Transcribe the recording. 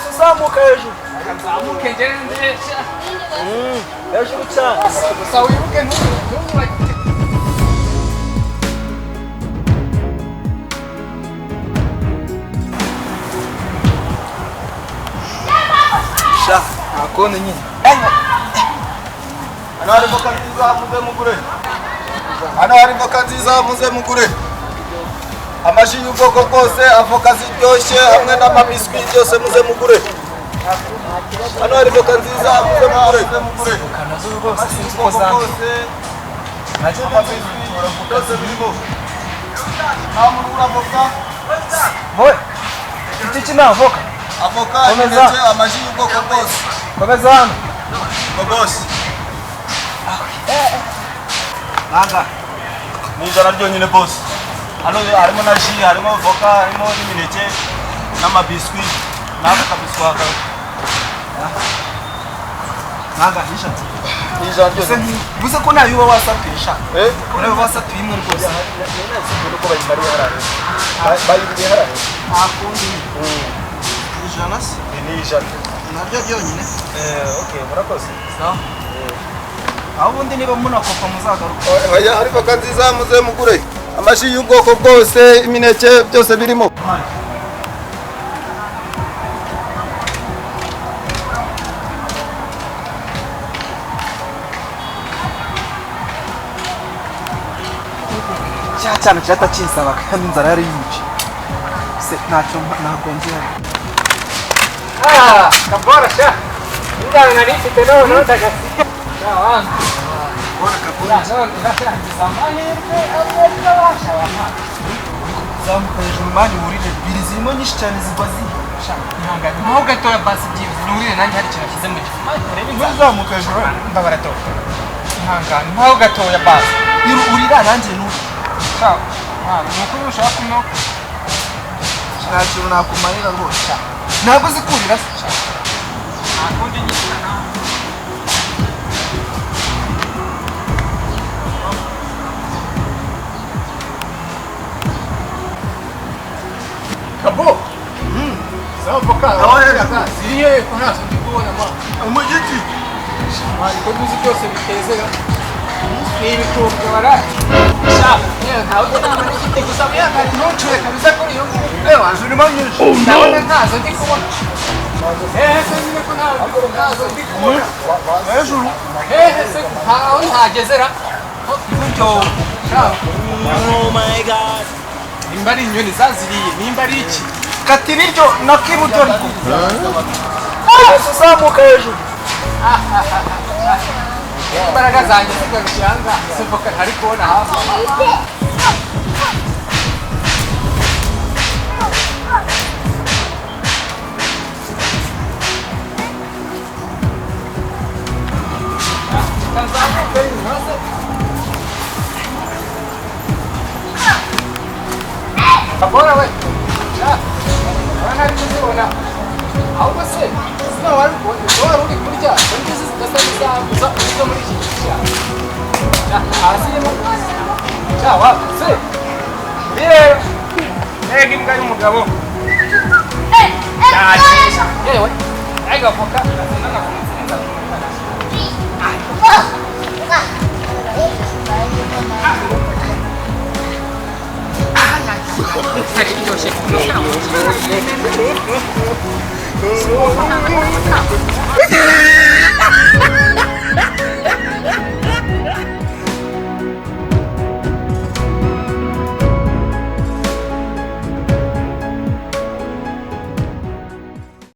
uzamuka hejuru. Nzamuke ngende. Hejuru cyane. Gusa wibuke ntunyibagire. Sha, akone nyine. Hano hari voka nziza muze mugure. Hano hari voka nziza muze mugure. Amaji y'ubwoko bwose, avoka ziryoshye hamwe n'amabiswi byose muze mugure. Hano hari voka nziza muze mugure. Kanazo rwose sinzi ko zanjye. Naje amabiswi byose birimo. Namurura voka. Boy. Iki kina avoka. Avoka imineke amaji y'ubwoko bwose. Komeza hano. Boss. Nanga. Ni ijana ryonyine boss. Hano harimo na ji, harimo voka, harimo n'imineke n'amabiswi. Naka kabiswi haka. Nanga hisha. Ni ijana ryonyine. Buze ko nayo uba wasapisha. Nayo wasatuye imwe rwose. Nuko bayimari harare. Bayibiri harare. Akundi. Ijana se? Ni ijana. Naryo ryonyine. Okay, murakoze. Sawa. Aho bundi niba munakopa muzagaruka. Oya, hari voka nziza muze mugure. Amaji y'ubwoko bwose, imineke byose birimo. Cyane cyata kinsaba kandi inzara yari yici. Se ntacyo nakongera. Kabora sha. Inzara nari mfite none ndagasiga. Sawa. Bora kabura. None ndashaka amahirwe abasha bama. Zamuka hejuru mani urire biri zirimo nyinshi cyane zigwa Sha. Ihangane. Naho gatoya basi byibuze nurire nanjye hari ikintu kize mu gifu. Biri zamuka hejuru. Ndabara to. Ihangane. Naho gatoya basi. Urira nanjye nuri. Sha. Nuko ushaka kuno. Nta kintu nakumarira rwose. Ntabwo zikurira se. Akundi nyina na. Kabo. Sawa voka. Siriye ko ntazo ndi kubona ma. Umugiti. Mari ko duzi byose bitezera. Nibi kubara. Sha. Ntawe nama n'ifite gusa muyanga ntucure kabisa kuri yo. Azuri manyinshi. Ndabona ntazo ndi kubona. Se ko ntazo ndi kubona. Hejuru. Se ntaho ntagezera. Ibyo. Oh my god. Nimba ari inyoni zaziriye, nimba ari iki? Kati biryo nakiburyo ariko. Uzamuka hejuru. Imbaraga zanjye zigarukiranga sivuka ntari kubona hafi. Agora we. Já. Wana ari kuzibona. Ahubwo se sina wari uri kurya. Ngize zidasaba zo muri iki cya. Ja, asirimo. Ja, wa se. Ega imbwa y'umugabo. Yewe. Aiga foka. Nanga kumutsinda. Hey!